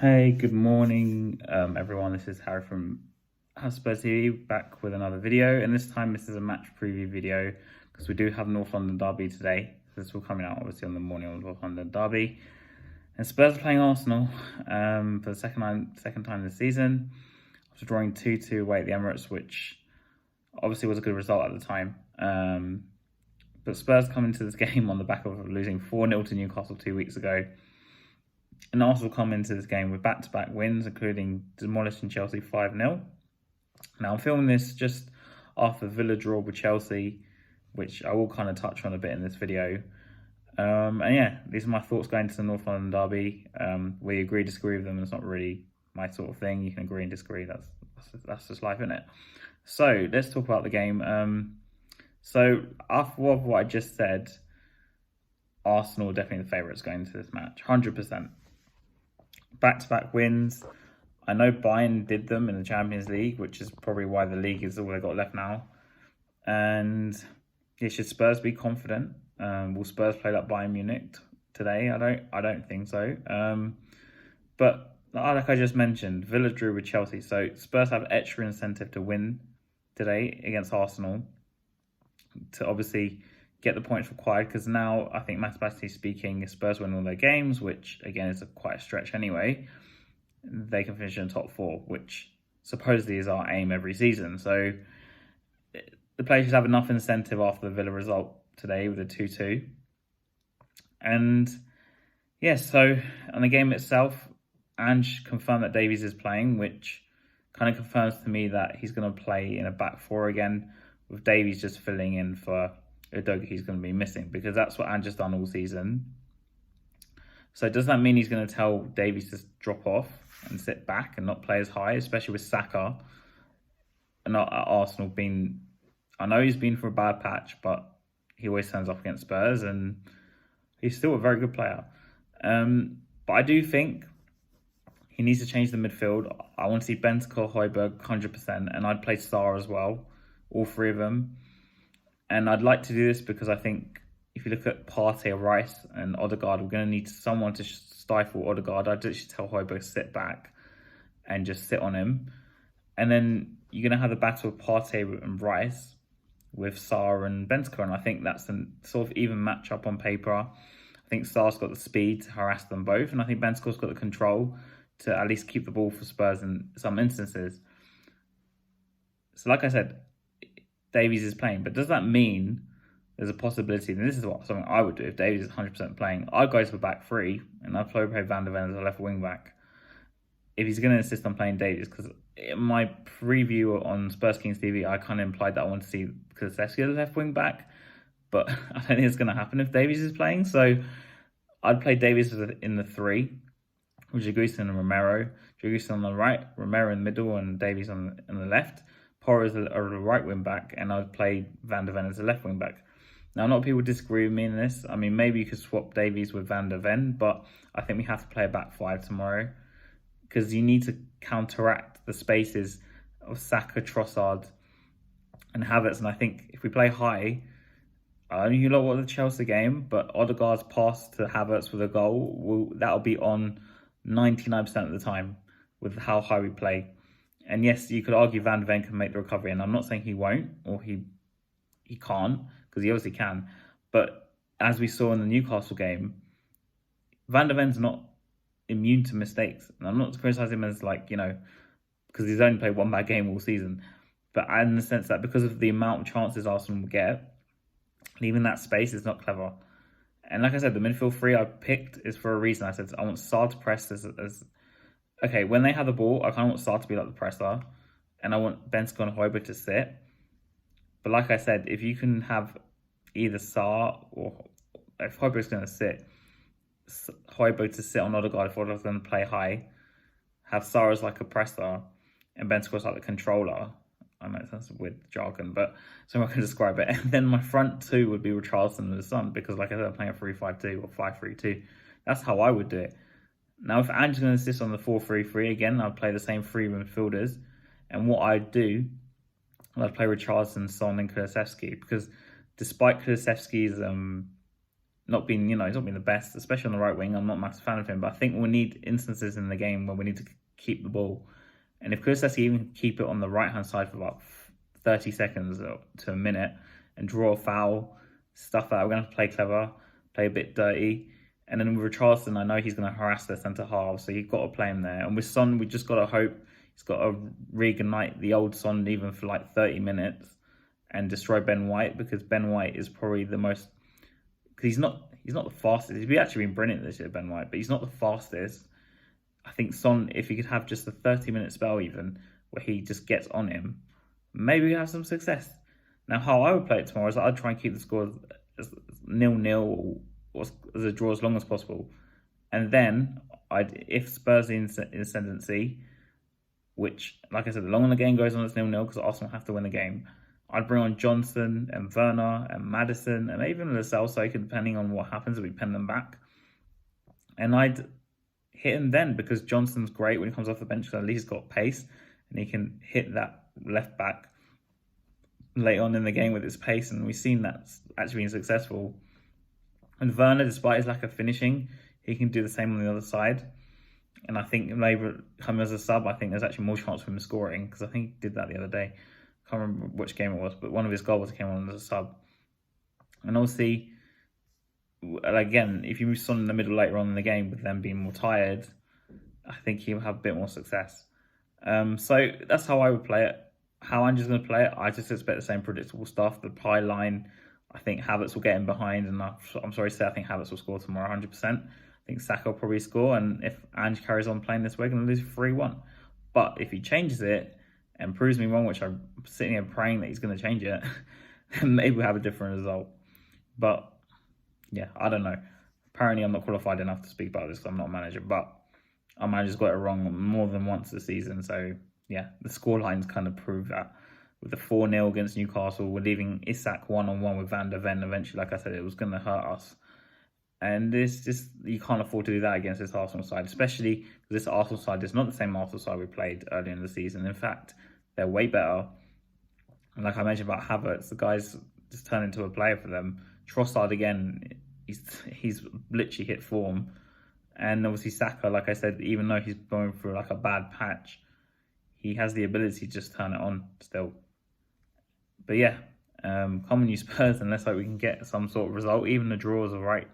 Hey, good morning, everyone. This is Harry from Spurs TV back with another video, and this time this is a match preview video because we do have North London Derby today. This will coming out obviously on the morning of North London Derby, and Spurs are playing Arsenal for the second time this season. After drawing 2-2 away at the Emirates, which obviously was a good result at the time. But Spurs come into this game on the back of losing 4-0 to Newcastle 2 weeks ago. And Arsenal come into this game with back-to-back wins, including demolishing Chelsea 5-0. Now, I'm filming this just after Villa draw with Chelsea, which I will kind of touch on a bit in this video. And yeah, these are my thoughts going to the North London Derby. We agree, disagree with them. It's not really my sort of thing. You can agree and disagree. That's just life, isn't it? So let's talk about the game. So after what I just said, Arsenal are definitely the favourites going into this match, 100%. Back-to-back wins. I know Bayern did them in the Champions League, which is probably why the league is all they got left now. And yeah, should Spurs be confident? Will Spurs play like Bayern Munich today? I don't think so. But like I just mentioned, Villa drew with Chelsea, so Spurs have extra incentive to win today against Arsenal to obviously get the points required, because now I think mathematically speaking, if Spurs win all their games, which again is quite a stretch anyway, they can finish in the top four, which supposedly is our aim every season. So the players have enough incentive after the Villa result today with a 2-2. And yeah, so on the game itself, Ange confirmed that Davies is playing, which kind of confirms to me that he's going to play in a back four again, with Davies just filling in for Udogie. He's going to be missing, because that's what Ange has done all season. So does that mean he's going to tell Davies to drop off and sit back and not play as high, especially with Saka and not at Arsenal being... I know he's been for a bad patch, but he always turns up against Spurs and he's still a very good player. But I do think he needs to change the midfield. I want to see Bentancur, Højbjerg 100%, and I'd play Sarr as well, all three of them. And I'd like to do this because I think if you look at Partey, Rice and Odegaard, we're going to need someone to stifle Odegaard. I'd just tell Højbjerg to sit back and just sit on him. And then you're going to have the battle of Partey and Rice with Sarr and Bentancur. And I think that's a sort of even matchup on paper. I think Sarr's got the speed to harass them both. And I think Bentancur's got the control to at least keep the ball for Spurs in some instances. So like I said, Davies is playing, but does that mean there's a possibility, and this is something I would do if Davies is 100% playing, I'd go to the back three and I'd play Van der Ven as a left wing back if he's going to insist on playing Davies, because in my preview on Spurs Kings TV, I kind of implied that I want to see Kulusevski as a left wing back, but I don't think it's going to happen if Davies is playing. So I'd play Davies in the three with Jagusin and Romero. Jagusin on the right, Romero in the middle, and Davies on the left. Porro as a right wing back, and I'd play Van der Ven as a left wing back. Now, a lot of people disagree with me in this. I mean, maybe you could swap Davies with Van der Ven, but I think we have to play a back five tomorrow, because you need to counteract the spaces of Saka, Trossard and Havertz. And I think if we play high, I don't know you lot what the Chelsea game, but Odegaard's pass to Havertz with a goal, that'll be on 99% of the time with how high we play. And yes, you could argue Van der Ven can make the recovery, and I'm not saying he won't or he can't, because he obviously can. But as we saw in the Newcastle game, Van der Ven's not immune to mistakes. And I'm not criticising him as because he's only played one bad game all season. But in the sense that because of the amount of chances Arsenal will get, leaving that space is not clever. And like I said, the midfield three I picked is for a reason. I said I want Sarr to press as okay, when they have the ball, I kind of want Sarr to be like the presser, and I want Bentancur and Højbjerg to sit. But like I said, if you can have either Sarr, or if Højbjerg's going to sit, Højbjerg to sit on Odegaard if Odegaard's going to play high, have Sarr as like a presser, and Bentancur as like the controller. I know that's weird jargon, but so I can describe it. And then my front two would be Richarlison and the Son, because like I said, I'm playing a 3-5-2 or 5-3-2. That's how I would do it. Now, if Ange's going to insist on the 4-3-3 again, I'd play the same three midfielders. And what I'd do, I'd play Richarlison, Son and Kulusevski, because despite Kulusevski's not been, he's not been the best, especially on the right wing. I'm not a massive fan of him, but I think we need instances in the game where we need to keep the ball. And if Kulusevski even keep it on the right-hand side for about 30 seconds to a minute and draw a foul, stuff that we're going to have to play clever, play a bit dirty. And then with Richarlison, I know he's going to harass their centre-half, so you've got to play him there. And with Son, we just got to hope he's got to reignite the old Son even for like 30 minutes and destroy Ben White, because Ben White is probably the most... Because he's not the fastest. He's actually been brilliant this year, Ben White, but he's not the fastest. I think Son, if he could have just a 30-minute spell even, where he just gets on him, maybe we have some success. Now, how I would play it tomorrow is I'd try and keep the score as 0-0 or as a draw as long as possible. And then, if Spurs are in ascendancy, which, like I said, the longer the game goes on, it's 0-0 because Arsenal have to win the game. I'd bring on Johnson and Werner and Maddison and even Lo Celso, depending on what happens if we pen them back. And I'd hit him then, because Johnson's great when he comes off the bench, because at least he's got pace and he can hit that left back late on in the game with his pace, and we've seen that's actually been successful. And Werner, despite his lack of finishing, he can do the same on the other side. And I think maybe coming as a sub, I think there's actually more chance for him scoring, because I think he did that the other day. I can't remember which game it was, but one of his goals came on as a sub. And obviously, again, if you move Son in the middle later on in the game with them being more tired, I think he'll have a bit more success. So that's how I would play it. How Ange's going to play it, I just expect the same predictable stuff. The pie line, I think Havertz will get in behind, and I'm sorry to say, I think Havertz will score tomorrow 100%. I think Saka will probably score, and if Ange carries on playing this way, we're going to lose 3-1. But if he changes it and proves me wrong, which I'm sitting here praying that he's going to change it, then maybe we'll have a different result. But yeah, I don't know. Apparently, I'm not qualified enough to speak about this because I'm not a manager, but our manager's got it wrong more than once this season. So yeah, the scorelines kind of prove that. With the 4-0 against Newcastle, we're leaving Isak one-on-one with Van der Ven. Eventually, like I said, it was going to hurt us. And this just, you can't afford to do that against this Arsenal side, especially because this Arsenal side is not the same Arsenal side we played earlier in the season. In fact, they're way better. And like I mentioned about Havertz, the guy's just turned into a player for them. Trossard, again, he's literally hit form. And obviously Saka, like I said, even though he's going through like a bad patch, he has the ability to just turn it on still. But yeah, come on you Spurs, and let's hope we can get some sort of result. Even the draws are right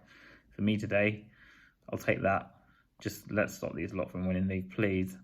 for me today. I'll take that. Just let's stop these lot from winning league, please.